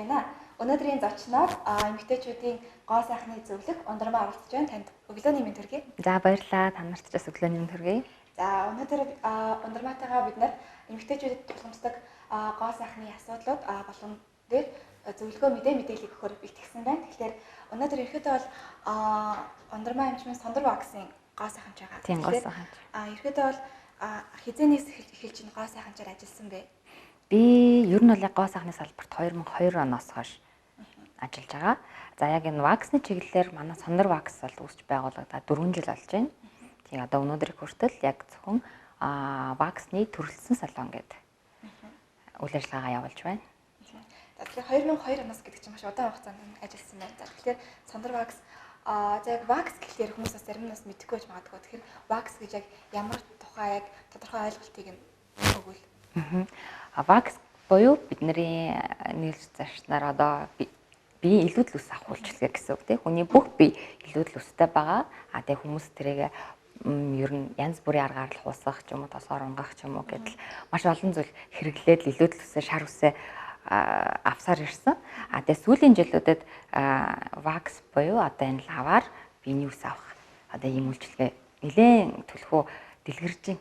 байна. Өнөөдрийн зочноор эмэгтэйчүүдийн гоо сайхны зөвлөх ундрмаа оролцож байна. Танд өглөөний мэнд хүргэе. За баярлалаа. Та нарт ч бас өглөөний мэнд хүргэе. За өнөөдөр ундрмаатайгаа бид нар эмэгтэйчүүдэд тулгамддаг гоо сайхны асуудлууд болгон дээр зөвлөгөө мэдээллийг өгөхөөр бэлтгэсэн байна. Тэгэхээр өнөөдөр ерөөхдөө бол ундрмаа эмчмийн Сондөр Ваксын гоо сайханч байгаа. Тийм гоо сайханч. Ерөөхдөө бол хизээнээс эхэлж энэ гоо сайханчаар ажилласан бэ? Би ер нь бол гоо сайхны салбарт 2002 оноос хойш ажиллаж байгаа. За яг энэ ваксны чиглэлээр манай Сондөр Вакс бол үүсч байгуулагдаад 4 жил болж байна. Тийм одоо өнөөдрийг хүртэл яг зөвхөн ваксны төрөлсөн салон гэдэг үйл ажиллагаагаа явуулж байна. За тэгэхээр 2002 оноос гэдэг чинь маш удаан хугацаанд ажилласан байна. За тэгэхээр Сондөр Вакс за яг вакс гэхлээр хүмүүс бас зарим нь бас мэдэхгүй байж магадгүй. Тэгэхээр вакс гэж яг ямар тухай яг тодорхой ойлголтыг нь өгвөл. Вакс буюу бидний нийлж зарчнаар одоо бие илүүдл ус авах үйлчилгээ гэсэн үг тийм. Хүний бүх бие илүүдл устай байгаа. Тэгээ хүмүүс тэрийг ер нь янз бүрийн аргаар л хуусгах ч юм уу, тосоор унгах ч юм уу гэдэл маш олон зүйл хэрэглээд илүүдл усээ, шар усээ авсаар ирсэн. Тэгээ сүүлийн жилүүдэд вакс буюу одоо энэ лаваар биений ус авах одоо ийм үйлчилгээ нэлээд төлхөө дэлгэрж байна.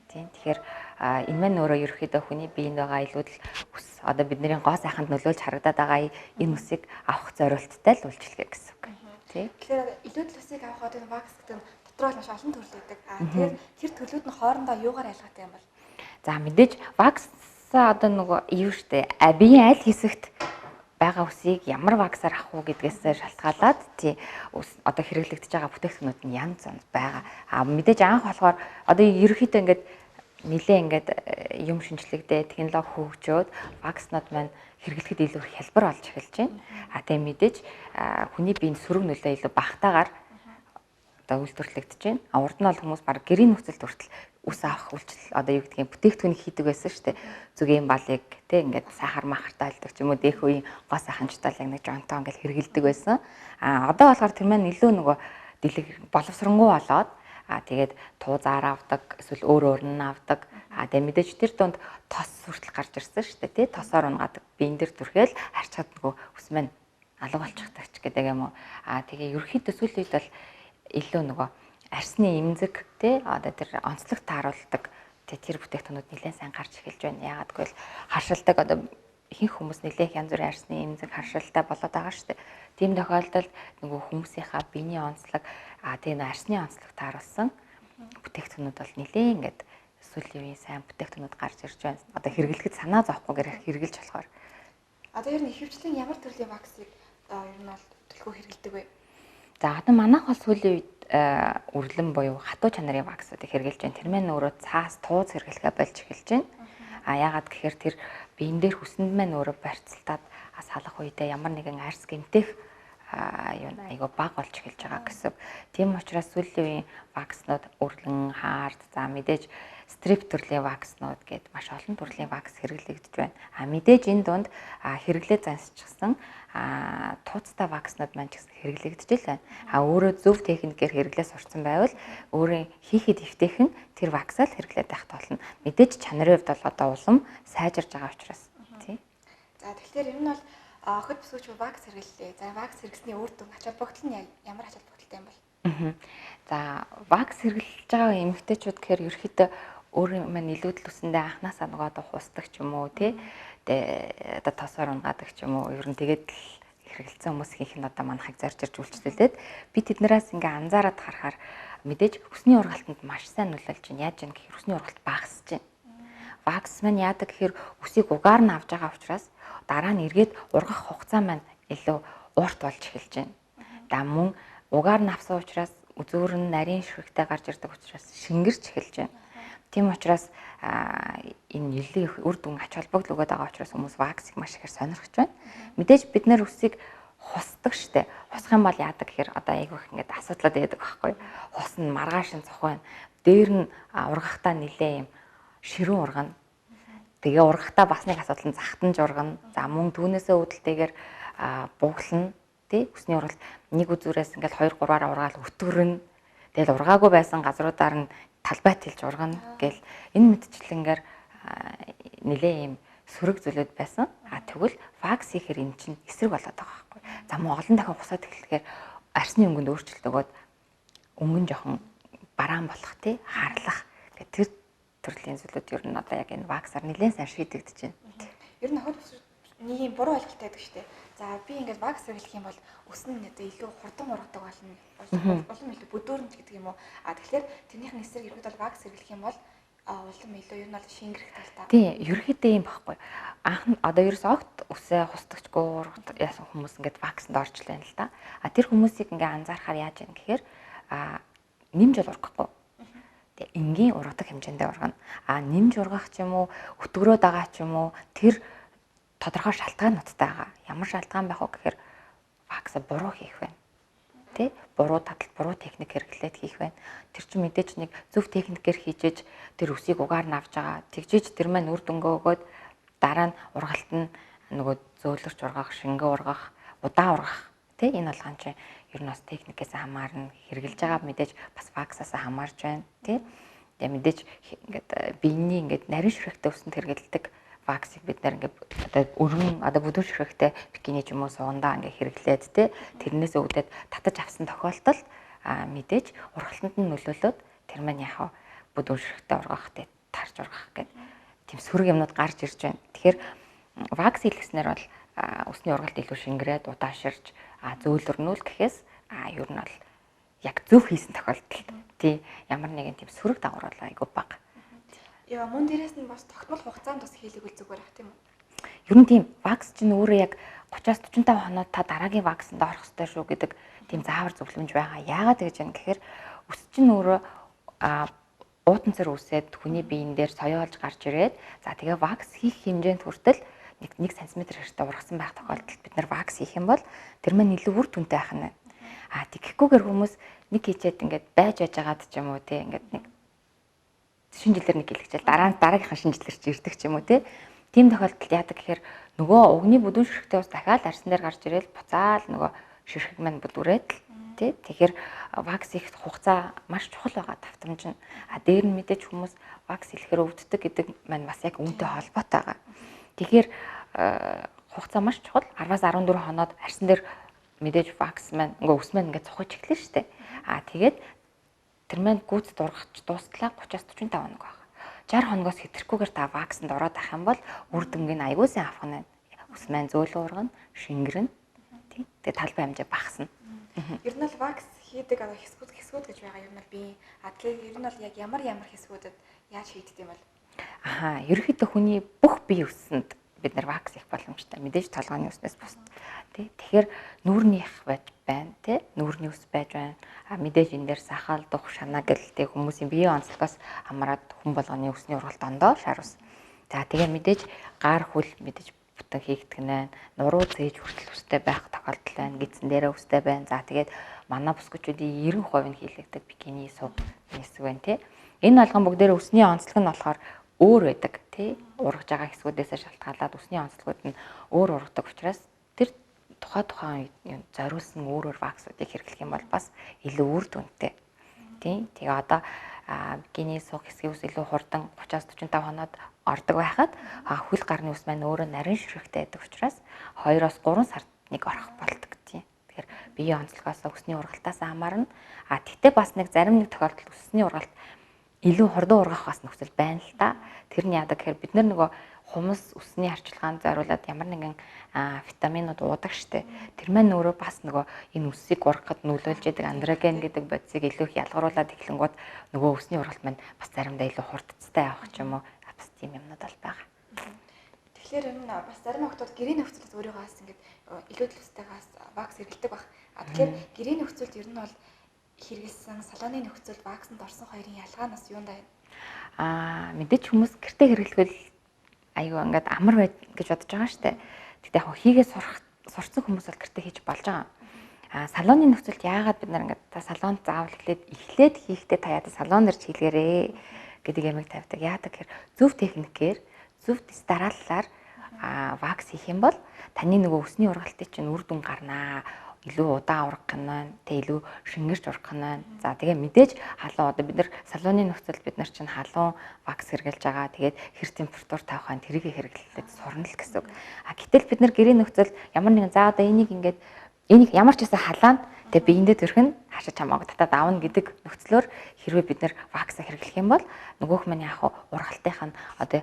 Тийм. Тэгэхээр энэ маань өөрөө ерөөхдөө хүний биеинд байгаа илүүдл ус одоо бидний гоо сайханд нөлөөлж харагдаад байгаа энэ усыг авах зорилттой л үйлчилгээ гэсэн үг. Тийм. Тэгэхээр илүүдл усыг авах одоо вакс гэдэг нь дотроо маш олон төрөл байдаг. Тэгэхээр тэр төрлүүд нь хоорондоо юугаар ялгаатай юм бол? За мэдээж вакс одоо нөгөө юу штэ биеийн аль хэсэгт байгаа усыг ямар ваксаар авах уу гэдгээс шалтгаалаад тий одоо хэрэглэгдэж байгаа бүтээгдэхүүнүүд нь янз янз байгаа. Мэдээж анх болохоор одоо ерөөхдөө ингээд нэлээ ингээд юм шинжлэхдээ технологи хөгжөөд вакснууд маань хэрэглэхэд илүү хялбар болж эхэлж байна. Тэгээ мэдээж хүний биеийн сөрөг нөлөө илүү багтаагаар одоо үйлдвэрлэгдэж байна. Урд нь бол хүмүүс баг гэрийн нөхцөлд хүртэл ус авах үйлчил одоо юу гэдгийг бүтээгдэхүүн хийдэг байсан шүү дээ. Зүгийн балыг тий ингээд сахар махартай алдаг ч юм уу дэх үеийн гоо сайханчтай л яг нэг жонтоо ингээд хэрэгэлдэг байсан. Одоо болохоор тэр маань илүү нөгөө дэлэг боловсронгуй болоод тэгээд туу заар авдаг эсвэл өөр нь авдаг. Тэгээ мэдээж тэр донд тос хүртэл гарч ирсэн шүү дээ тий тосоор унгаадаг биен дээр түрхэл харчаад нөгөө ус маань алга болчихдаг ч гэдэг юм уу. Тэгээ ерөөхдөө сүүлийн үед бол илүү нөгөө арсны эмзэг тий одоо тэр онцлог тааруулдаг тэр бүтээгдэхүүнүүд нэлээд сайн гарч эхэлж байна. Яагаад гэвэл харшилдаг одоо ихэнх хүмүүс нэлээд янз бүрийн арсны эмзэг харшилтай болоод байгаа шүү дээ. Тийм тохиолдолд нөгөө хүмүүсийнхаа биений онцлог тийм арсны онцлог тааруулсан бүтээгдэхүүнүүд бол нэлээд ингээд сүүлийн үеийн сайн бүтээгдэхүүнүүд гарч ирж байна. Одоо хэрэглэхэд санаа зовхгүйгээр хэрэгжилж болохоор. Одоо ер нь ихэвчлэн ямар төрлийн ваксыг ер нь бол төлхөө хэрэглэдэг вэ? За одоо манайх бол сүүлийн үед үрлэн буюу хатуу чанарын ваксуудыг хэрэглэж байна. Тэр маань өөрөө цаас тууз хэрэглэхэ болж эхэлж байна. Яагаад гэхээр тэр биен дээр хүсэнд маань өөрөө барьцалтаад салах үедээ ямар нэгэн арс гэмтэх айгу баг болж эхэлж байгаа гэсэн. Тийм учраас сүүлийн үеийн вакснууд үрлэн, хаард, за мэдээж стрип төрлийн вакснууд гээд маш олон төрлийн вакс хэрэглэгдэж байна. Мэдээж энэ дунд хэрэглээ зансчихсан тууцтай вакснууд маань ч гэсэн хэрэглэгдэж л байна. Өөрөө зөв техникээр хэрэглээ сурцсан байвал өөрийн хийхэд эвтэйхэн тэр ваксаа л хэрэглээд байх болно. Мэдээж чанарын хувьд бол одоо улам сайжирж байгаа учраас тий. За тэгэхээр ер нь бол охид бүсгүйч вакс хэрэглэлээ. За вакс хэрэглэсний үр дүн ач холбогдол нь ямар ач холбогдолтой юм бол? За вакс хэрэглэж байгаа эмэгтэйчүүд гэхээр ерөөхдөө өөрийн маань илүүдл үсэндээ анханасаа нөгөө одоо хусдаг ч юм уу тий. Тэгээ одоо тосоор унгаадаг ч юм уу ер нь тэгээд л хэрэгэлсэн хүмүүсийнх нь одоо манайхыг зарж ирж үйлчлүүлээд би тэднээс ингээ анзаараад харахаар мэдээж хүсний ургалтанд маш сайн нөлөөлж байна. Яаж юм гэхээр хүсний ургалт багасж байна. Вакс маань яадаг гэхээр үсийг угаар нь авж байгаа учраас дараа нь эргээд ургах хугацаа маань илүү урт болж эхэлж байна. Да мөн угаар нь авсан учраас зөөр нь нарийн ширхэгтэй гарч ирдэг учраас шингэрч эхэлж байна. Тийм учраас энэ нэлээд их үр дүн ач холбогдол өгöd байгаа учраас хүмүүс ваксыг маш ихээр сонирхож байна. Мэдээж бид нэр үсийг хусдаг штэ. Хусах юм бол яадаг гэхээр одоо айгүй их ингээд асуудлаад байдаг байхгүй. Хус нь маргааш нь цох байна. Дээр нь ургахтаа нэлээ юм ширүүн ургана. Тэгээ ургахтаа бас нэг асуудал нь захтанж ургана. За мөн түүнээсээ үүдэлтэйгээр буглана. Тий үсний ургалт нэг үзүүрээс ингээд 2 3-аар ургаал өтгөрнө. Тэгэл ургаагүй байсан газруудаар нь талбайт хэлж ургана гэл энэ мэдчлэнгээр нэлээ юм сөрөг зүйлүүд байсан. Тэгвэл вакс хийхээр эн чинь эсрэг болоод байгаа байхгүй. За мөн олон дахин хусаад эхлэхээр арсны өнгөнд өөрчлөлт өгөөд өнгөн жоохон бараан болох тий харлах гэх тэр төрлийн зүйлүүд ер нь одоо яг энэ ваксаар нэлээд сайн шийдэгдэж байна. Ер нь хөл нэг юм буруу ойлголттой байдаг шүү дээ. За би ингээд вакс хэлэх юм бол өс нь одоо илүү хурдан ургадаг болно. Улам илүү бүдүүрнж гэдэг юм уу? Тэгэхээр тэрнийх нь эсрэг ерөөд бол вакс хэлэх юм бол улам илүү ер нь бол шингэрэхтэй л та. Тийм, ерөөхдөө юм багхгүй. Анх нь одоо ерөөс огт үсээ хустагчгүй яасан хүмүүс ингээд ваксанд орж лээ л да. Тэр хүмүүсийг ингээд анзаарахаар яаж юм гэхээр нэмж ургахгүй. Тэгээ энгийн ургадаг хэмжээндээ ургана. Нэмж ургах ч юм уу, өтгөрөөд байгаа ч юм уу тэр тодорхой шалтгаануудтай байгаа. Ямар шалтгаан байх вэ гэхээр вакс буруу хийх байна. Тэ? Буруу татал, буруу техник хэрэглээд хийх байна. Тэр чинь мэдээж нэг зөв техникээр хийжээж тэр үсийг угаар нь авч байгаа. Тэгжиж тэр маань үр дүнгээ өгөөд дараа нь ургалт нь нөгөө зөөлөрч ургах, шингээ ургах, удаан ургах. Тэ? Энэ болгоом чинь ер нь бас техникээс хамаарна. Хэрэгжилж байгаа мэдээж бас ваксаас хамаарч байна. Тэ? Тэгээ мэдээж ингээд биений ингээд нарийн шүрхтэй өсөнд хэрэгэлдэг ваксыг бид нэр ингээд одоо өргөн одоо бүдүүн шүрхтэй бикини ч юм уу суундаа ингээд хэрэглээд тэ тэрнээс өвдөд татаж авсан тохиолдолд мэдээж ургалтанд нь нөлөөлөд тэр маань яхаа бүдүүн шүрхтэй ургах тэ тарж ургах гэдэг тийм сөрөг юмнууд гарч ирж байна. Тэгэхээр вакс хийлгэснээр бол өсний ургалт илүү шингэрээд удааширч зөөлрнүүл гэхээс ер нь бол яг зөв хийсэн тохиолдолд тий ямар нэгэн тийм сөрөг дагавар бол айгүй бага. Яа мөн дээрээс нь бас тогтмол хугацаанд бас хийлэг үл зүгээр ах тийм үү? Ер нь тийм вакс чинь өөрөө яг 30-45 хоноод та дараагийн ваксанд орох ёстой шүү гэдэг тийм заавар зөвлөмж байгаа. Яагаад гэж юм гэхээр үс чинь өөрөө уудан цэр үсээд хүний биеийн дээр соёолж гарч ирээд за тэгээ вакс хийх хэмжээнд хүртэл 1 см хэрэг ургасан байх тохиолдолд бид нар вакс хийх юм бол тэр маань илүү үр дүнтэй байх нь. Тэгэхгүйгээр хүмүүс нэг хийчээд ингээд байж байгаад ч юм уу те ингээд нэг шинжилээр нэг хэлчихэл дараагийнхаа шинжилэр чи ирдэг ч юм уу тийм тохиолдолд яадаг гэхээр нөгөө угны бүдүүн ширхтээ ус дахиад арсан дээр гарч ирээл буцаал нөгөө ширхэг маань бүдүүрээд л тэгэхээр вакс их хугацаа маш чухал байгаа давтамж нь. Дээр нь мэдээж хүмүүс вакс хэлэхээр өвддөг гэдэг маань бас яг үүнтэй холбоотой байгаа. Тэгэхээр хугацаа маш чухал 10-аас 14 хоноод арсан дээр мэдээж вакс маань ингээ ус маань ингээ цохож эхлэв шүү дээ. Тэгээд тэр маань гүйцэд ургахч дуустлаа 30-45 хоног байна. 60 хоногоос хэтрэхгүйгээр та ваксанд ороод авах юм бол үр дүнгийн аягүй сайн авах нь. Ус маань зөөлөн ургана, шингэрнэ. Тэгээд талбай хэмжээ багасна. Ер нь бол вакс хийдэг хэсгүүд гэж байгаа юм бол би тэгэхээр ер нь бол яг ямар хэсгүүдэд яаж хийдэг юм бол ерөнхийдөө хүний бүх бие үсэнд бид нар вакс хийх боломжтой. Мэдээж толгойн үснээс бус. Тэгэхээр нүүрнийх байж байна, нүүрний ус байж байна. Мэдээж энэ дээр сахал, дух, шанаа гэлтэй хүмүүсийн биеийн онцлогоос хамаарат хүн болгоны үсний ургалт ондоо шар ус. За тэгээ мэдээж гар хөл мэдээж бүтэн хийгдэх нь, нуруу зээж хүртэл үстэй байх тохиолдол байна. Гидсэн дээрээ үстэй байна. За тэгээд манай бүсгүүчүүдийн 90% нь хийлэгдэх бикини сувг хэсэг байна тий. Энэ болгон бүгдээр үсний онцлог нь болохоор өөр байдаг тий. Ургаж байгаа хэсгүүдээс шалтгаалаад үсний онцлогуд нь өөр ургадаг учраас тэр тухайн зориулсан өөрөөр ваксуудыг хэрэглэх юм бол бас илүү үр дүнтэй. Тийм. Тэгээ одоо бикини суух хэсгийн ус илүү хурдан 30-45 хоноод ордог байхад хөл гарны ус маань өөрөө нарийн ширхтэй байдаг учраас 2-3 сард нэг орох болдог тийм. Тэгэхээр биеийн онцлогоос үсний ургалтаас хамаарна. Тэгтээ бас нэг зарим нэг тохиолдолд үсний ургалт илүү хурдан ургах бас нөхцөл байна л да. Тэр нь яадаг гэхээр бид нар нөгөө хумс үсний харчилгаанд зориулаад ямар нэгэн витаминууд уудаг штэ. Тэр маань өөрөө бас нөгөө энэ үсийг ургахад нөлөөлж яадаг андроген гэдэг бодисыг илүү их ялгаруулад эхлэнгууд нөгөө үсний ургалт маань бас заримдаа илүү хурдцтай явах ч юм уу бас тийм юмнууд бол байгаа. Тэгэхээр энэ бас зарим хүмүүс гэрээ нөхцөлд өөрийгөө бас ингэж илүү төлөвтэйгээс вакс хэрэглэдэг баг. Тэгэхээр гэрээ нөхцөлд ер нь бол хэрэгэлсэн салооны нөхцөлд ваксанд орсон хоёрын ялгаанаас юундаа вэ? Мэдээж хүмүүс гэртээ хэрэглэвэл аюу ингээд амар байд гэж бодож байгаа штэ. Тэгтээ яг хийгээ сурцсан хүмүүс бол гэртээ хийж болж байгаа. Салооны нөхцөлд яагаад бид нар ингээд та салонд заавал эхлээд хийхдээ та яа салон дэрж хийлгэрээ гэдэг ямиг тавьдаг. Яадаг гэхээр зөв техникээр зөв дарааллаар вакс хийх юм бол таны нөгөө өсний ургалтын чинь үр дүн гарнаа. илүү удаан урах гэнэ, тэ илүү шингэрч урах гэнэ. За тэгээ мэдээж халуун одоо бид нар салууны нөхцөлд бид нар чинь халуун вакс хэрглэж байгаа. Тэгээд хэр температур тавих нь тэрийг хэрэглээд сурна л гэсэн үг. А гэтэл бид нар гэрийн нөхцөлд ямар нэгэн за одоо энийг ямар ч хэсэг халаанд тэгээ биендээ төрөх нь хашиж хамаагүй татаад аавна гэдэг нөхцлөөр хэрвээ бид нар вакса хэрэглэх юм бол нөгөөх маань яг ургалтынх нь одоо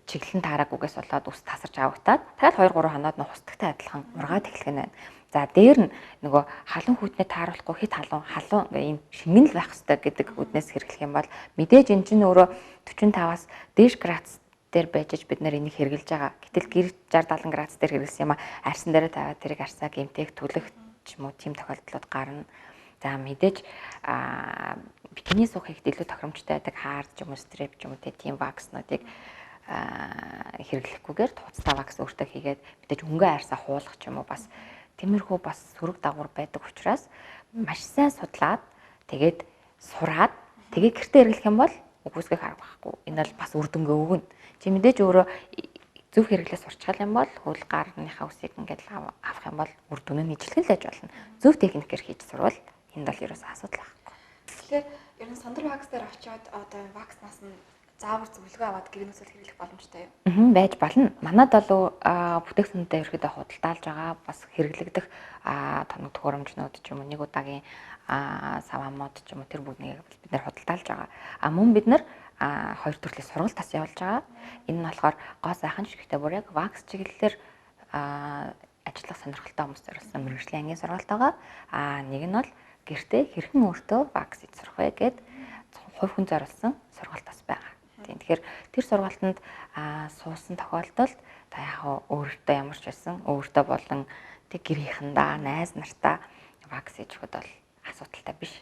чиглэн таараагүйгээс болоод ус тасарч авагдаад тэгэл 2-3 хоноод нь хустагтай адилхан ургаад эхлэх нь байна. За дээр нь нөгөө халуун хүйтнээ тааруулахгүй хит халуун ийм шингэн л байх хэрэгтэй гэдэг үднээс хэрэглэх юм бол мэдээж эн чинь өөрөө 45-аас дээш градус дээр байж бид нар энийг хэрэглэж байгаа. Гэтэл гэр 60-70 градус дээр хэрэглэсэн юм арьсан дээрээ тавиад тэрийг арсаа гэмтэх түлэх ч юм уу тийм тохиолдлууд гарна. За мэдээж бикини суух ихтэй илүү тохиромжтой байдаг хаард ч юм уу стрип ч юм уу тийм вакснуудыг хэрэглэхгүйгээр туцтай вакс өөртөө хийгээд мэдээж өнгөө арьсаа хуулах ч юм уу бас тиймэрхүү бас сөрөг дагавар байдаг учраас маш сайн судлаад тэгээд сураад тэгээ гэртээ хэрэглэх юм бол үгүйсгэх арга байхгүй. Энэ бол бас үр дүнгээ өгнө. Чи мэдээж өөрөө зөв хэрэглээс сурчхал юм бол хөл гарныхаа үсийг ингээд авах юм бол үр дүн нь ижлэгэн л аж болно. Зөв техникээр хийж сурвал энэ бол ерөөсөө асуудал байхгүй. Тэгэхээр ер нь сандар вакс дээр очиод одоо вакснаас нь заавар зөвлөгөө аваад гэрийн нөхцөл хэрэглэх боломжтой юу? Байж болно. Манад бол бүтээгдэхүүнүүдээ ерөөдөө худалдаалж байгаа бас хэрэглэгдэх тоног төхөөрөмжнүүд ч юм уу нэг удаагийн савамууд ч юм уу тэр бүгднийг бид нэр худалдаалж байгаа. Мөн бид нар хоёр төрлийн сургалт тас явуулж байгаа. Энэ нь болохоор гоо сайхан шигтэй бүр яг вакс чиглэлээр ажиллах сонирхолтой хүмүүс зориулсан мэргэжлийн ангийн сургалт байгаа. Нэг нь бол гэртээ хэрхэн өөртөө вакс хийж сурах вэ гэд хувь хүн зориулсан сургалт тас байгаа. Тэгэхээр тэр сургалтанд суусан тохиолдолд та яг өөртөө ямар ч байсан өөртөө болон тэг гэрийнхэндээ найз нартаа вакс хийж өгөхөд бол асуудалтай биш.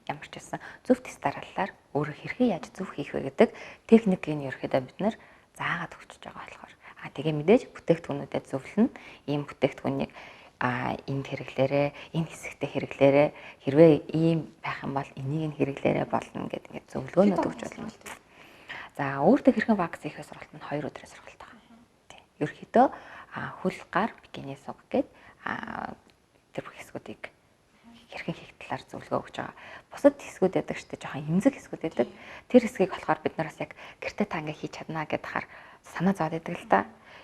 Ямар ч байсан зөв тест дараалалаар өөрөө хэрхэн яаж зөв хийх вэ гэдэг техникийг ерөөхдөө бид нэр заагаад өгчөж байгаа болохоор тэгээ мэдээж бүтээгдэхүүнүүдэд зөвлөн ийм бүтээгдэхүүнийг энд хэрэглээрээ энэ хэсэгтээ хэрэглээрээ хэрвээ ийм байх юм бол энийг нь хэрэглээрээ болно гэдэг ингээд зөвлөгөөнүүд өгч болно. За өөртөө хэрхэн вакс хийх сургалт нь 2 өдрийн сургалт байгаа. Тийм. Ерөнхийдөө хөл гар бикини суг гэдэг тэр хэсгүүдийг хэрхэн хийх талаар зөвлөгөө өгч байгаа. Бусад хэсгүүд байдаг шүү дээ, жоохон эмзэг хэсгүүд байдаг. Тэр хэсгийг болохоор бид нараас яг гэртээ та ингээ хийж чаднаа гэдгээр санаа зовоод байдаг л та.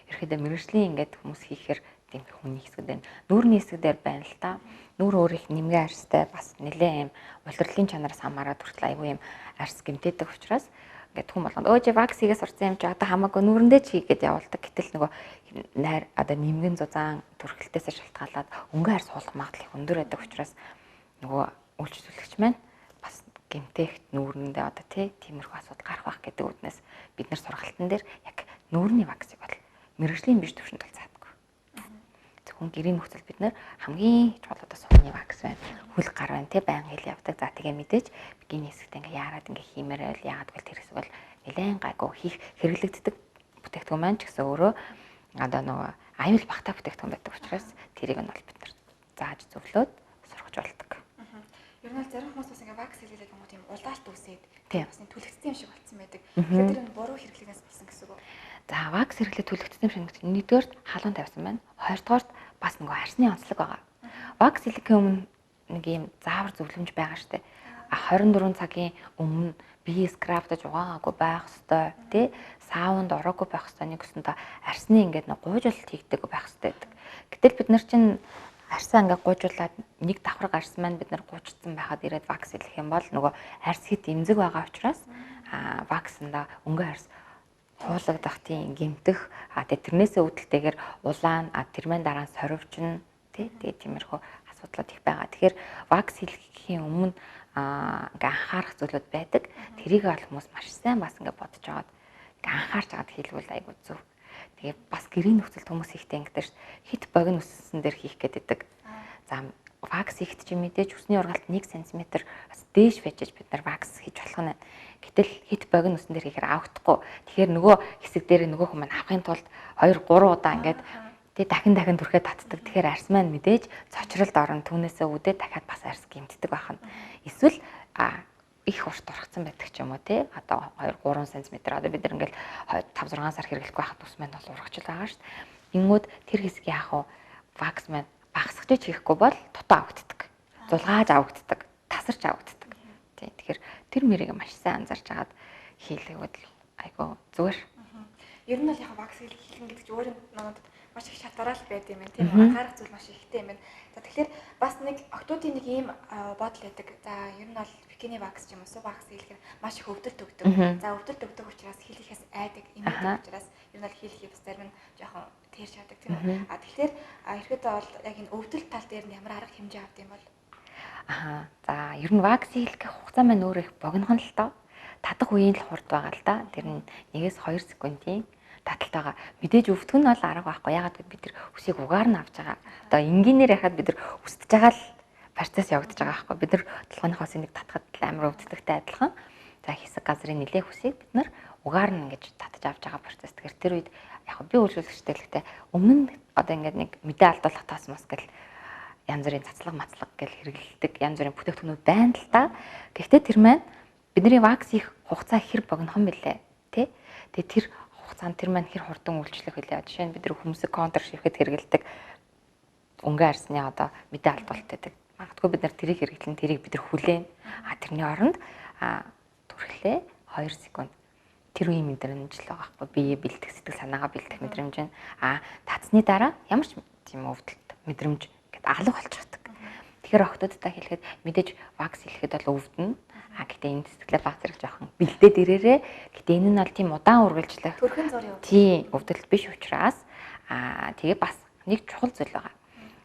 Ерөнхийдөө мэргэжлийн ингээд хүмүүс хийхээр тийм хүний хэсгүүд байна. Нүүрний хэсгүүдээр байна л та. Нүүр өөр их нэмгээ арьстай бас нэлээ юм улирлын чанараас хамаараад хүртэл аюу юм арьс гэмтээдэг учраас ингээд хүн болгонд өөж ваксигээс сурсан юм чи одоо хамаагүй нүүрэндээ чи хийгээд явуулдаг. Гэтэл нөгөө одоо нэмгэн зузаан төрхөлтөөс шалтгаалаад өнгө арьс суулгах магадлал өндөр байдаг учраас нөгөө үйлчлүүлэгч маань бас гэмтээгт нүүрэндээ одоо тиймэрхүү асуудал гарах байх гэдэг үднээс бид нар сургалтын дээр яг нүүрний ваксыг бол мэргэжлийн биш төвшөнд бол заадаггүй. Зөвхөн гэрийн нөхцөл бид нар хамгийн чухал одоо сууны вакс байна. Хөл гар байна байнга хэл явдаг. За тэгээ мэдээж бикини хэсэгт ингээ яарад ингээ хиймээрэл яагаад гэвэл тэр хэсэг бол нэлээд гайгүй хийх хэрэглэгддэг бүтээгдэхүүн маань ч гэсэн өөрөө одоо нөгөө аюул багтаа бүтээгдэхүүн байдаг учраас тэрийг нь бол бид нар зааж зөвлөөд сургаж болдог. Ер нь зарим хүмүүс бас ингээ вакс хийлгээд юм уу тийм улаалт үсээд бас түлхэгдсэн юм шиг болцсон байдаг. Тэгэхээр тэр нь буруу хэрэглэгээс болсон гэсэн үг. За вакс хэрэглээ түлхэгдсэн юм шиг нэгдүгээр халуун тавьсан байна. Хоёрдугаар бас нөгөө арсны онцлог байгаа. Вакс хийлэхийн өмнө нэг юм заавар зөвлөмж байгаа штэ. 24 цагийн өмнө бие скрабдаж угаагаагүй байх ёстой тий саунд ороогүй байх ёстой нэг өсөндө арсны ингээд нэг гуйжуулалт хийгдэг байх ёстой гэдэг. Гэтэл бид нар чинь арсаа ингээд гуйжуулаад нэг давхраг арс маань бид нар гуйжсан байхад ирээд вакс хийх юм бол нөгөө арс хит эмзэг байгаа учраас ваксанда өнгө арс хуулагдах тийм гэмтэх тэрнээсээ үүдэлтэйгээр улаан тэр маань дараа нь сорвчна тий тэгээд тиймэрхүү асуудлууд их байгаа. Тэгэхээр вакс хийхийн өмнө ингээ анхаарах зүйлүүд байдаг. Тэрийг бол хүмүүс маш сайн бас ингээ бодож аваад ингээ анхаарч аваад хийлгүүл айгуу зөв. Тэгээд бас гэрийн нөхцөлд хүмүүс ихтэй ингэдэж хит богино үссэн дээр хийх гэдэг. За вакс хийхэд чи мэдээж үсний ургалт 1 см бас дээш байж бид нар вакс хийж болох нь. Гэтэл хит богино үсэн дээр хийхээр авахдахгүй. Тэгэхээр нөгөө хэсэг дээр нөгөө хүмүүс авахын тулд 2 3 удаа ингээд тэгээ дахин түрхээ татдаг. Тэгэхээр арс маань мэдээж цочролд орон түүнээсээ үүдээ дахиад бас арс гэмтдэг байна. Эсвэл их урт ургацсан байдаг ч юм уу тий. Одоо 2 3 см одоо бид нар ингээл 5 6 сар хэрэглэхгүй байхад ус маань бол ургачл байгаа шүү дээ. Ингүүд тэр хэсгийг яах вэ? Вакс маань багасгаж хийхгүй бол дутаа авагддаг. Зулгааж авагддаг. Тасарч авагддаг. Тий. Тэгэхээр тэр мэрийг маш сайн анзарч хагаад хийлгэх бол айгу зүгээр. Ер нь бол яг вакс хийлгэн гэдэг чинь өөр надад маш их шатараа л байд юм байна тийм үү? Анхаарах зүйл маш ихтэй юм байна. За тэгэхээр бас нэг октоодын нэг ийм бодол байдаг. За ер нь бол бикини вакс ч юм уу суу вакс хийлгэх маш их өвдөлт өгдөг. За өвдөлт өгдөг учраас хийлгэхээс айдаг, эмээдэг учраас ер нь бол хийлгэхий бас зарим нь жоохон тэрж чаддаг тийм үү? Тэгэхээр ерөөдөө бол яг энэ өвдөлт тал дээр нь ямар арга хэмжээ авд юм бол За ер нь вакс хийлгэх хугацаа маань өөр их богинохон л тоо. Татах үеийн л хурд байгаа л да. Тэр нь 1-2 секундын таталт байгаа. Мэдээж өвдөх нь бол арга байхгүй. Ягаад гэвэл бид тэр үсийг угаар нь авч байгаа. Одоо энгийнээр яхад бид нар өсөж байгаа л процесс явагдаж байгаа байхгүй. Бид нар толгойнхоос нэг татхад амар өвддөгтэй адилхан. За хэсэг газрын нэлээх үсийг бид нар угаар нь ингэж татаж авч байгаа процесс. Тэгэхээр тэр үед яг би үйлчлэгчтэй л гэхдээ өмнө нь одоо ингээд нэг мэдээ алдуулах тас мас гэл янз бүрийн цацлага мацлага гэл хэрэглэдэг янз бүрийн бүтээгдэхүүнүүд байна л та. Гэхдээ тэр маань бидний вакс их хугацаа хэр богинохон бэлээ тий. Тэгээ тэр хугацаанд тэр маань хэр хурдан үйлчлэх вүлээ. Жишээ нь бид нар хүмүүсийг контр шивхэд хэрэглэдэг өнгө арсны одоо мэдээ алдуулт байдаг. Магадгүй бид нар тэрийг хэрэглэн тэрийг бид нар хүлээн. Тэрний оронд түрхлээ 2 секунд тэр үеийн мэдрэмж л байгаа байхгүй. Бие бэлдэх сэтгэл санаагаа бэлдэх мэдрэмж нь татсны дараа ямар ч тийм өвдөлт мэдрэмж гэдэг алга болчихдог. Тэгэхээр октодтой хэлэхэд мэдээж вакс хэлэхэд бол өвдөн. Гэтээ энэ сэтгэлээ баг зэрэг жоохон бэлдээд ирээрээ. Гэтээ энэ нь бол тийм удаан үргэлжлэх төрхөн зургийн өвдөлт. Тийм өвдөлт биш учраас тэгээ бас нэг чухал зүйл байгаа.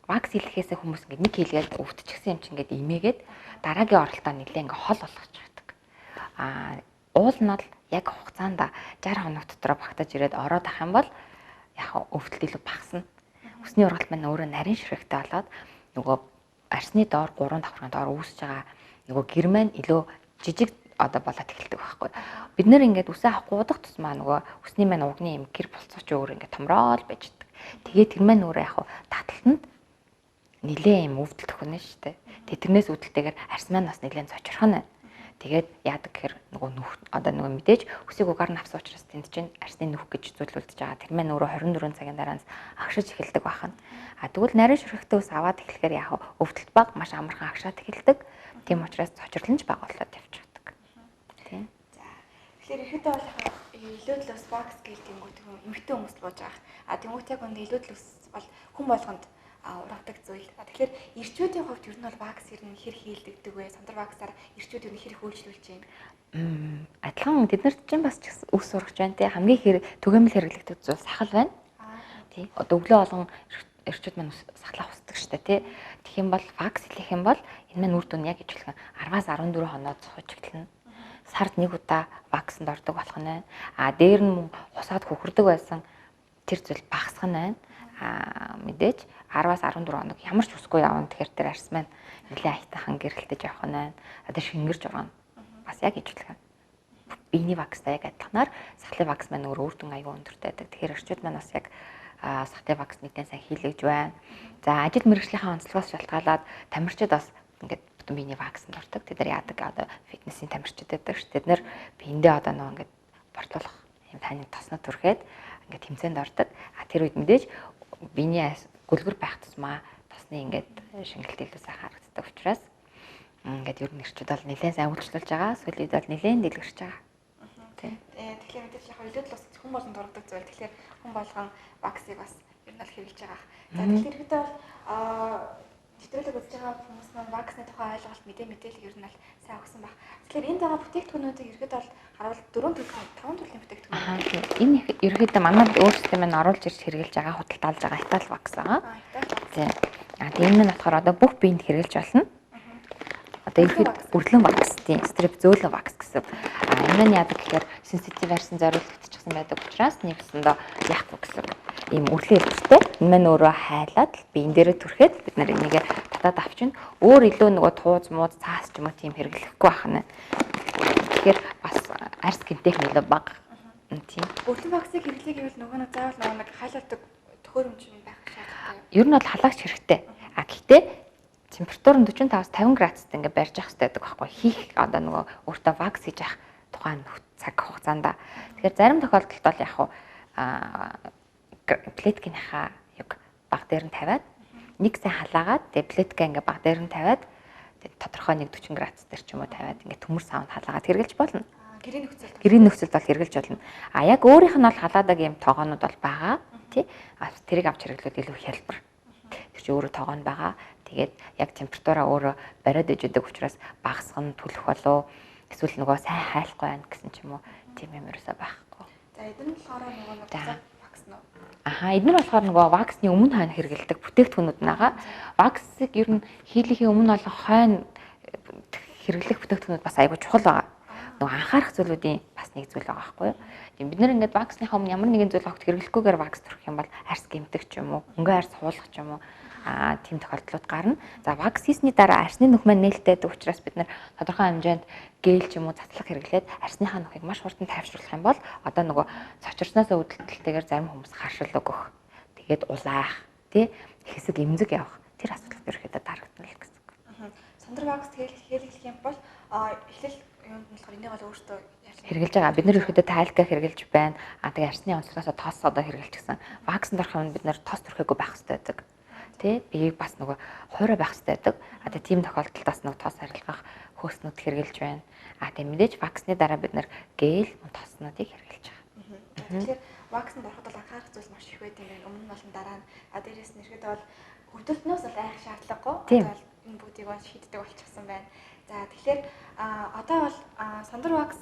Вакс хэлэхээсээ хүмүүс ингэ нэг хийлгээд өвдчихсэн юм чинь ингээд имээгээд дараагийн оролтоо нэлээ ингээ хол болгож чаддаг. Уул нь бол яг хугацаанд 60 хоног дотор багтаж ирээд ороод ах юм бол яг өвдөлт илүү багасна. Өсний ургалт маань өөрөө нарийн ширхэгтэй болоод нөгөө арсны доор 3 давхрын доор үүсэж байгаа нөгөө гэр маань илүү жижиг одоо болоод эхэлдэг байхгүй. Бид нэр ингээд үсээ авахгүй удах тусмаа нөгөө өсний маань угны юм гэр болцооч өөр ингээд томроод байждаг. Тэгээд тэр маань өөрөө яг таталтанд нилээ юм өвдөлт өгнө шүү дээ. Тэгээд тэрнээс үүдэлтэйгээр арс маань бас нилээн цочрохно. Тэгээд яадаг гэхээр нөгөө нүх одоо нөгөө мэдээж өсийг угаар нь авсан учраас тэнд чинь арсны нүх гэж зүйлүүлдэж байгаа. Тэр маань өөрөө 24 цагийн дараанаас агшиж эхэлдэг бахан. Тэгвэл нарийн шүрхэгтэй ус аваад эхлэхээр яг өвдөлт баг маш амархан агшаад эхэлдэг. Тийм учраас цочрлонж байгаа болоод явчихдаг. Тийм. За тэгэхээр ихэдээ бол илүүдл ус вакс гэлтэнгүүд эмэгтэй хүмүүс л бууж байгаа. Тэнгуут яг үндэ илүүдл ус бол хүн болгонд ургадаг зүйл. Тэгэхээр эрчүүдийн хувьд ер нь бол вакс ер нь хэр хийлдэгдэг вэ? Сандар ваксаар эрчүүд ер нь хэр хөөжлүүлж байна? Адилхан тэднэрт чинь бас ус сургаж байна те хамгийн түгээмэл хэрэглэгдэх зүйл сахал байна. Тий. Одоо өглөө болгон эрчүүд маань сахлаа хусдаг штэ тий. Тэгэх юм бол вакс хийх юм бол энэ маань үр дүн яг ижлэх 10-аас 14 хоноо цохож эхэлнэ. Сард нэг удаа ваксанд ордог болох нь байна. Дээр нь хусаад хөхөрдөг байсан тэр зүйл багасгах нь байна. Мэдээж 10-аас 14 хоног ямар ч усгүй явна. Тэгэхээр тэр арс маань нэлээд айтайхан гэрэлтэж явах нь байна. Одоо шингэрж ургана. Бас яг ижлэх. Биений вакстай яг адилханаар сахлын вакс маань өөр дүн аюу өндөртэй байдаг. Тэгэхээр эрчүүд маань бас яг сахлын вакс нэгэн сайн хийлгэж байна. За ажил мэргэжлийнхаа онцлогоос шалтгаалаад тамирчид бас ингээд бүтэн биений ваксанд ордог. Тэд нар яадаг одоо фитнесийн тамирчид байдаг ш. Тэд нар биендээ одоо нөгөө ингээд бортлуулах юм таны тосноо түрхээд ингээд тэмцээнд ордог. Тэр үед мэдээж биений гүлгэр байх тусмаа тосны ингээд шингэлт илүү сайхан харагддаг учраас ингээд ер нь эрчүүд бол нэлээд сайн үйлчлүүлж байгаа. Сүүлийн үед бол нэлээд дэлгэрч байгаа. Тэгэхээр мэдээж яг илүүдл ус хүн болгонд ордог зүйл. Тэгэхээр хүн болгон ваксыг бас ер нь бол хэрэглэж байгаа. За тэгэхээр ихэдээ бол нэвтрүүлэг үзэж байгаа хүмүүс маань ваксны тухай ойлголт мэдээлэл ер нь бол сайн өгсөн баг. Тэгэхээр энд байгаа бүтээгдэхүүнүүдийг ихэд бол харуул 4 төрлийн 5 төрлийн бүтээгдэхүүн. Энэ ерөөхдөө манай өөрсдөө маань оруулж ирж хэрэглэж байгаа худалдаалж байгаа Итали вакс байгаа. Тийм. Тэгээ энэ нь болохоор одоо бүх биед хэрэглэж болно. Одоо ихэд өрлөн вакс тийм стрип зөөлөн вакс гэсэн. Энэ нь яадаг гэхээр сенситив арсан зориулагдчихсан байдаг учраас нэгсэндээ яахгүй гэсэн. Ийм өрлөн хэлбэртэй. Энэ маань өөрөө хайлаад биен дээрээ түрхээд бид нар энийг татаад авчна. Өөр илүү нөгөө тууз мууз цаас ч юм уу тийм хэрэглэхгүй байна. Тэгэхээр бас арс гинтэх нэлээд бага. Тийм. Өрлөн ваксыг хэрэглэе гэвэл нөгөө нэг заавал нэг хайлуулдаг төхөөрөмж юм байх шаардлагатай. Ер нь бол халаагч хэрэгтэй. Гэхдээ температур нь 45-аас 50 градустай ингээд барьж явах хэрэгтэй байдаг байхгүй. Хийх одоо нөгөө өөртөө вакс хийж явах тухайн цаг хугацаанд. Тэгэхээр зарим тохиолдолд бол яг хуу плеткийнхаа яг баг дээр нь тавиад нэг сайн халаагаад тэгээ плетка ингээ баг дээр нь тавиад тодорхой нэг 40 градус дээр ч юм уу тавиад ингээ төмөр савнд халаагаад хэрглэж болно. Гэрийн нөхцөлд бол хэрглэж болно. А яг өөрийнх нь бол халаадаг юм тоогоонууд бол байгаа. Тий. Тэрийг авч хэрэглүүл илүү хялбар. Тэр чинь өөрөө тоогоонд байгаа. Тэгээд яг температураа өөрөө бариад иж өгдөг учраас багасгах нь төлөх болов. Эсвэл нөгөө сайн хайлахгүй байна гэсэн ч юм уу. Тийм юм ерөөсөө байхгүй. За эдгээр нь болохоор нөгөө вакс нь. Эдгээр болохоор нөгөө ваксны өмнө хойно хэрэглэдэг бүтээгдэхүүнүүд байгаа. Ваксыг ер нь хийлэхийн өмнө бол хойно хэрэглэх бүтээгдэхүүнүүд бас аягүй чухал байгаа. Нөгөө анхаарах зүйлүүдийн бас нэг зүйл байгаа байхгүй юу? Тийм бид нэр ингээд ваксныхаа өмнө ямар нэгэн зүйл огт хэрэглэхгүйгээр вакс төрөх юм бол арьс гэмтэх ч юм уу, өнгөө арьс хуулах ч юм уу тийм тохиолдлууд гарна. За вакс хийсний дараа арьсны нүх маань нээлттэй байдаг учраас бид нэр тодорхой хэмжээнд гээл ч юм уу цацлах хэрэглээд арьсныхаа нүхийг маш хурдан тайвшруулах юм бол одоо нөгөө цочирсноос үүдэлтэйгээр зарим хүмүүс харшил өгөх. Тэгээд улаах, тий хэсэг эмзэг явах. Тэр асуудал ерөөхдөө дарагдана л гэсэн үг. Сандар вакс хэрэглэх юм бол эхлэл юунд нь болохоор энийг бол өөртөө хэрэгжилж байгаа. Бид нэр ерөөхдөө тайлка хэрэгжилж байна. Тэгээ арьсны онцлогоос тос одоо хэрэгжилж гисэн. Ваксанд орох юм бид нэр тос төрхөөгүй байх хэрэгтэй байдаг. Тэ биеийг бас нөгөө хуурай байх хэрэгтэй байдаг. Тэгээ тийм тохиолдолд бас нөгөө тос арилгах хөөснүүд хэрэгжилж байна. Тэгээ мэдээж ваксны дараа бид нэр гээл тоснуудыг хэрэгжилж байгаа. Тэгэхээр ваксанд ороход бол анхаарах зүйл маш их байдаг юм. Өмнө нь болон дараа нь дээрээс нь ирэхэд бол хөдөлгөнөөс бол айх шаардлагагүй. Энэ бүгдийг бол шийддэг болчихсон байна. За тэгэхээр одоо бол сандар вакс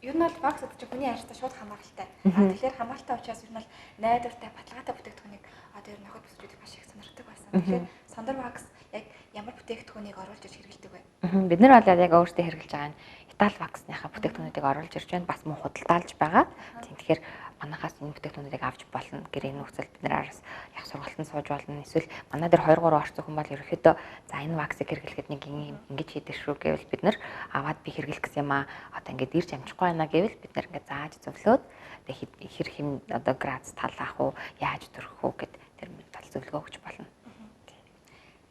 ер нь бол вакс гэдэг чинь хүний арьстай шууд хамааралтай. Тэгэхээр хамааралтай учраас ер нь бол найдвартай баталгаатай бүтээгдэхүүнийг одоо ер нь нөхөд бүсгүүд маш их сонирхдаг байсан. Тэгэхээр сандар вакс яг ямар бүтээгдэхүүнийг оруулж иж хэрэглэдэг вэ? Бид нар бол яг өөрсдөө хэрэглэж байгаа нь Итали ваксныхаа бүтээгдэхүүнүүдийг оруулж ирж байна. Бас мөн худалдаалж байгаа. Тийм тэгэхээр манайхаас энэ бүтээгдэхүүнүүдийг авч болно. Гэрээ нөхцөл бид нараас яг сургалтанд сууж болно. Эсвэл манай дээр 2 3 орцсон хүн бол ерөөхдөө за энэ ваксыг хэрэглэхэд нэг ингэж хийдэг шүү гэвэл бид нар аваад би хэрэглэх гэсэн юм аа. Одоо ингэж ирж амжихгүй байна гэвэл бид нар ингэ зааж зөвлөөд хэр хэм одоо градус талаах уу, яаж төрөх үү гэд тэр тал зөвлөгөө өгч болно.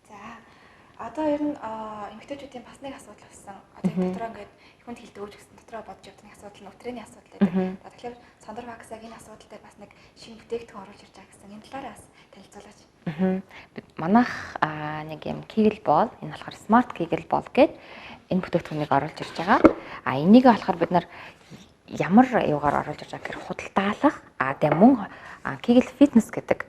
За одоо ер нь эмэгтэйчүүдийн бас нэг асуудал болсон. Одоо энэ дотроо ингээд хүнд хилдэг өгч гэсэн дотроо бодож явдаг нэг асуудал нь өтрээний асуудал байдаг. Тэгэхээр сандар ваксаг энэ асуудал дээр бас нэг шинэ бүтээгдэхүүн оруулж ирж байгаа гэсэн энэ талаараа бас танилцуулаач. Манайх нэг юм Kegel ball энэ болохоор Smart Kegel ball гэдэг энэ бүтээгдэхүүнийг оруулж ирж байгаа. Энийг болохоор бид нар ямар юугаар оруулж ирж байгаа гэхээр худалдаалах тэгээ мөн Kegel fitness гэдэг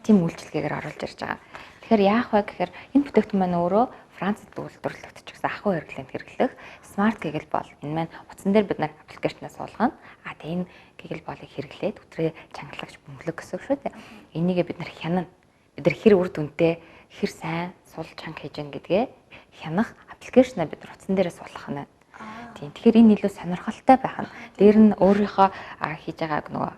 тийм үйлчилгээгээр оруулж ирж байгаа. Тэгэхээр яах вэ гэхээр энэ бүтээгдэхүүн маань өөрөө Францад үйлдвэрлэгдэж байгаа ахуй хэрэглээнд хэрэглэх Smart Kegel ball. Энэ маань утсан дээр бид нар аппликейшнаас суулгана. Тэгээ энэ Kegel ball-ыг хэрэглээд өтрөө чангалагч бөмбөлөг гэсэн үг шүү дээ. Энийгээ бид нар хянана. Бид нар хэр үр дүнтэй, хэр сайн сул чанга хийж гэн гэдгээ хянах аппликейшнаа бид нар утсан дээрээ суулгах нь. Тийм. Тэгэхээр энэ илүү сонирхолтой байх нь. Дээр нь өөрийнхөө хийж байгааг нөгөө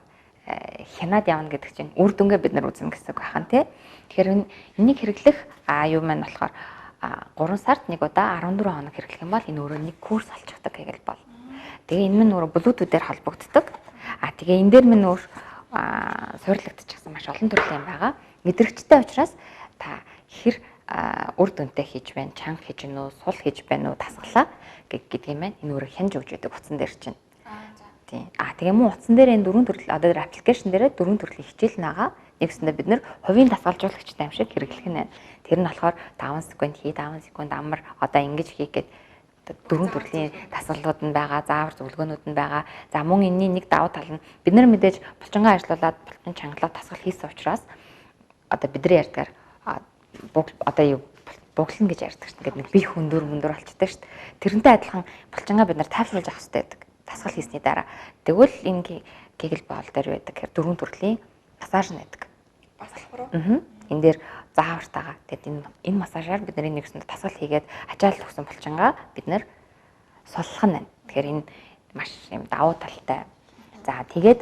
хянаад явна гэдэг чинь үр дүнгээ бид нар үзнэ гэсэн үг байна тий. Тэгэхээр энийг хэрэглэх юу маань болохоор 3 сард нэг удаа 14 хоног хэрэглэх юм бол энэ өөрөө нэг курс олчихдаг Kegel ball. Тэгээ энэ мань өөрөө Bluetooth-ээр холбогддог. Тэгээ энэ дээр мань өөр суйрлагдчихсан маш олон төрлийн юм байгаа. Мэдрэгчтэй учраас та хэр үр дүнтэй хийж байна, чанга хийж гэнэ үү, сул хийж байна уу, тасглаа гэдгийг маань энэ өөрөө хянж өгч яадаг утсан дээр чинь. Тийм. Тэгээ мөн утсан дээр энэ 4 төрөл одоо дээр аппликейшн дээр 4 төрлийн хичээл нагаа. Нэгсэндээ бид нэр хувийн дасгалжуулагчтай юм шиг хэрэглэх нь. Тэр нь болохоор 5 секунд хий, 5 секунд амар одоо ингэж хий гэд 4 төрлийн дасгалууд нь байгаа, заавар зөвлөгөөнүүд нь байгаа. За мөн энэний нэг давуу тал нь бид нар мэдээж булчингаа ажиллуулад булчин чангалаа дасгал хийсэн учраас одоо бидний ярьдгаар одоо юу буглана гэж ярьдаг шүү дээ. Ингээд нэг бие хөндөр болчихдээ шүү дээ. Тэрнтэй адилхан булчингаа бид нар тайвшруулж авах хэрэгтэй байдаг. Дасгал хийсний дараа. Тэгвэл энэ Kegel ball дээр байдаг гэхээр 4 төрлийн массаж байдаг. Бас болохоор энэ дээр заавартайгаа. Тэгээд энэ массажаар бид нар нэгсэнд дасгал хийгээд ачаалал өгсөн булчингаа бид нар суллах нь байна. Тэгэхээр энэ маш юм давуу талтай. За тэгээд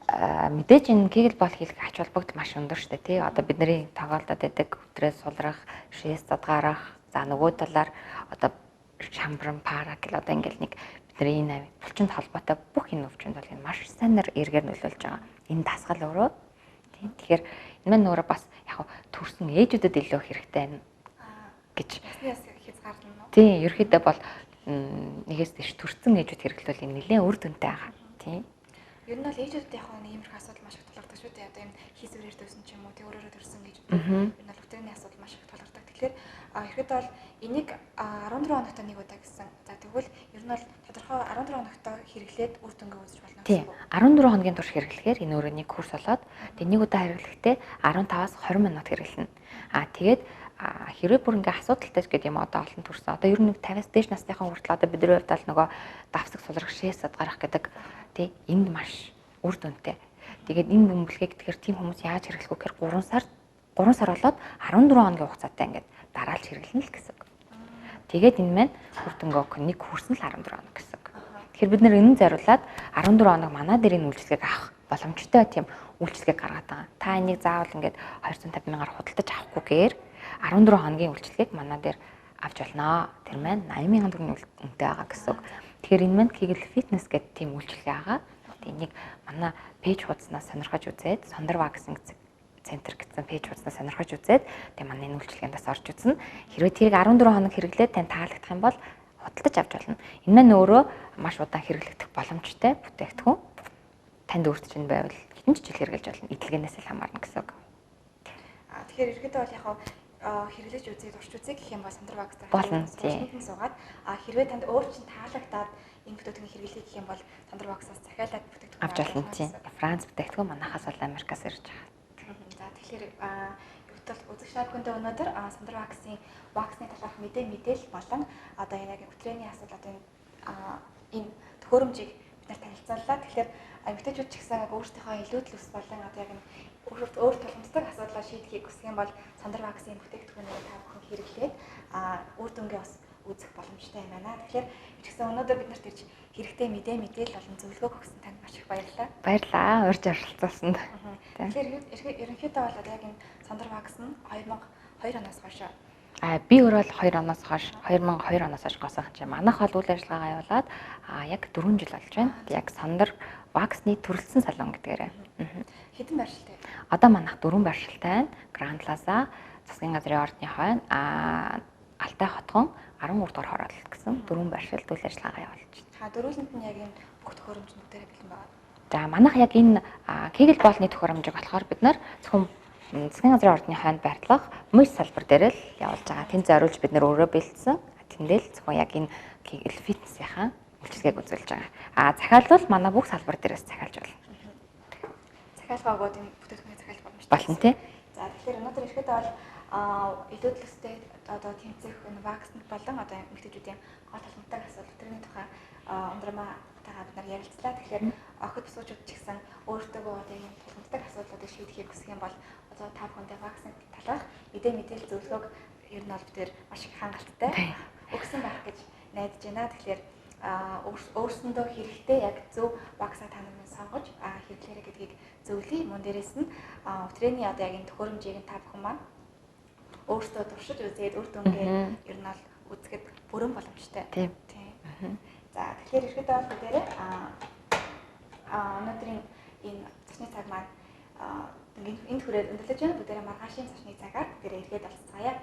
мэдээж энэ Kegel ball хийх ач холбогдол маш өндөр шүү дээ тий. Одоо бидний тоглолтод байдаг өдрөөс сулрах, шээс задгаарах, за нөгөө талаар одоо шамбран пара гэл одоо ингээл нэг бидний энэ булчинд холбоотой бүх энэ өвчнөд бол энэ маш сайнэр эргээр нөлөөлж байгаа. Энэ дасгал өөрөө тий. Тэгэхээр энэ маань өөрөө бас яг төрсэн ээжүүдэд илүү хэрэгтэй байна гэж хязгаарлана. Тий, ерөөхдөө бол нэгээс дэш төрсэн ээжүүд хэрэглэвэл нэлээд үр дүнтэй байгаа тий. Ер нь бол ээжүүдэд яг нэг иймэрхүү асуудал маш их тулгардаг шүү дээ. Одоо юм хийсвэрээр дүүсэн ч юм уу, тэг өөрөөрөө төрсэн гэж үү. Ер нь бол өтрийний асуудал маш их тулгардаг. Тэгэхээр ихэд бол энийг 14 хоногт нэг удаа гэсэн. За тэгвэл ер нь бол тодорхой 14 хоногт хэрэглээд үр дүнгээ үзэж болно гэсэн үг. 14 хоногийн турш хэрэглэхээр энэ өөрөө нэг курс болоод тэг нэг удаа хэрэглэхдээ 15-аас 20 минут хэрэглэнэ. Тэгээд хэрвээ бүр ингээ асуудалтай гэдэг юм одоо олон төрсөн. Одоо ер нь 50-аас дээш насныхан хүртэл одоо бидний хувьд бол нөгөө давсаг сулрах шээсэд гарах гэдэг тий энд маш үр дүнтэй. Тэгээд энэ бөмбөлгийг тэгэхээр тийм хүмүүс яаж хэрэглэх вэ гэхээр 3 сар болоод 14 хоногийн хугацаатай ингээд дараалж хэрэглэнэ л гэсэн үг. Тэгээд энэ маань үр дүнгээ өгөх нэг курс нь л 14 хоног гэсэн үг. Тэгэхээр бид нэр энэ зориулаад 14 хоног манай дээр энэ үйлчлэгийг авах боломжтой тийм үйлчлэгийг гаргаад байгаа. Та энийг заавал ингээд 250 мянгаар худалдаж авахгүйгээр 14 хоногийн үйлчлэгийг манай дээр авч болно. Тэр маань 80 мянган төгрөгийн үнэтэй байгаа гэсэн үг. Тэгэхээр энэ маань Kegel Fitness гэдэг тийм үйлчлэг байгаа. Энийг манай пэйж хуудаснаас сонирхож үзээд Сондар ваксинг центр гэсэн пэйж хуудаснаас сонирхож үзээд тэгээ манай энэ үйлчлэгэндээс орж үзнэ. Хэрвээ тэрийг 14 хоног хэрэглээд тань таалагдах юм бол худалдаж авч болно. Энэ маань өөрөө маш удаан хэрэглэгдэх боломжтой бүтээгдэхүүн. Танд өөрт чинь байвал хэдэн жил хэрэглэж болно. Эдлэгэнээс л хамаарна гэсэн үг. Тэгэхээр ерөөдөө бол яг хэрэглэж үзээд урч үзье гэх юм бол Сондар вакстай болно. Суугаад хэрвээ танд өөр чинь таалагдаад энэ бүтээгдэхүүнийг хэрэглэе гэх юм бол Сондар ваксаас захиалаад бүтээгдэхүүн авч болно тийм. Франц бүтээгдэхүүн манахаас бол Америкаас ирж байгаа. За тэгэхээр үзэгч наадмынхаа өнөөдөр Сондар ваксны талаарх мэдээлэл болон одоо яг өтрээний асуудал одоо энэ төхөөрөмжийг бид нар танилцууллаа. Тэгэхээр эмэгтэйчүүд ч гэсэн өөрсдийнхөө илүүдэл ус болон одоо яг өөр тулгамддаг асуудлаа шийдэхийг хүсэх юм бол Сондар ваксны бүтээгдэхүүнийг та бүхэн хэрэглээд үр дүнгээ бас үзэх боломжтой юм байна. Тэгэхээр ч гэсэн өнөөдөр бид нарт ирж хэрэгтэй мэдээлэл болон зөвлөгөө өгсөн танд маш их баярлалаа. Баярлалаа. Урьж оролцуулсанд. Тэгэхээр ерөнхийдөө бол яг энэ Сондар вакс нь 2002 оноос хойш би өөрөө 2 оноос хойш 2002 оноос хойш госоохон чинь манайх бол үйл ажиллагаагаа явуулаад яг 4 жил болж байна. Яг Сондар ваксны төрөлсөн салон гэдгээрээ. Хэдэн байршилтай? Одоо манайх 4 байршилтай байна. Grand Plaza, Засгийн газрын ордны хойно, Алтай хотгон 13 дугаар хороол гэсэн 4 байршилд үйл ажиллагаа явуулж байна. Дөрүүлэнд нь яг энэ бүх төхөөрөмж бүгдээрээ бэлэн байгаа. За манайх яг энэ Kegel боолны төхөөрөмжийг болохоор бид нар зөвхөн Засгийн газрын ордны хойнд байрлах мөс салбар дээр л явуулж байгаа. Тэнд зориулж бид нар өөрөө бэлдсэн. Тэндэл зөвхөн яг энэ Kegel Fitness-ийн үйлчлэгийг үзүүлж байгаа. Захиалбал манай бүх салбар дээрээс захиалж болно. Захиалгаагууд энэ бүтээгдэхүүний захиалж боломжтой. Болно тий. За тэгэхээр өнөөдөр ихэд бол илүүдлэстэй одоо тэмцэх энэ вакснд болон одоо эмэгтэйчүүдийн гол толгомтой асуудал тэрний тухай ундрамаатайгаа бид нар ярилцлаа. Тэгэхээр охид босгочуд ч гэсэн өөртөө одоо энэ толгомтой асуудлуудыг шийдэхийг хүсэх юм бол одоо та бүхэндээ ваксны талаарх мэдээлэл зөвлөгөөг ер нь бол бид нэр маш их хангалттай өгсөн байх гэж найдаж байна. Тэгэхээр өөрсөндөө хэрэгтэй яг зөв ваксаа та нарыг сонгож хэрэглээрэй гэдгийг зөвлөе. Мөн дээрээс нь өтрээний одоо яг энэ төхөөрөмжийг та бүхэн маань өөрсдөө туршиж үзээд үр дүнгээ ер нь бол үзэхэд бүрэн боломжтой. Тийм. За тэгэхээр ихэд бол бүгдээрээ өнөөдрийн энэ зочны цаг маань энд хүрээд өндөрлөж байна. Бүгдээрээ маргаашийн зочны цагаар бүгдээрээ эргээд олцгаая.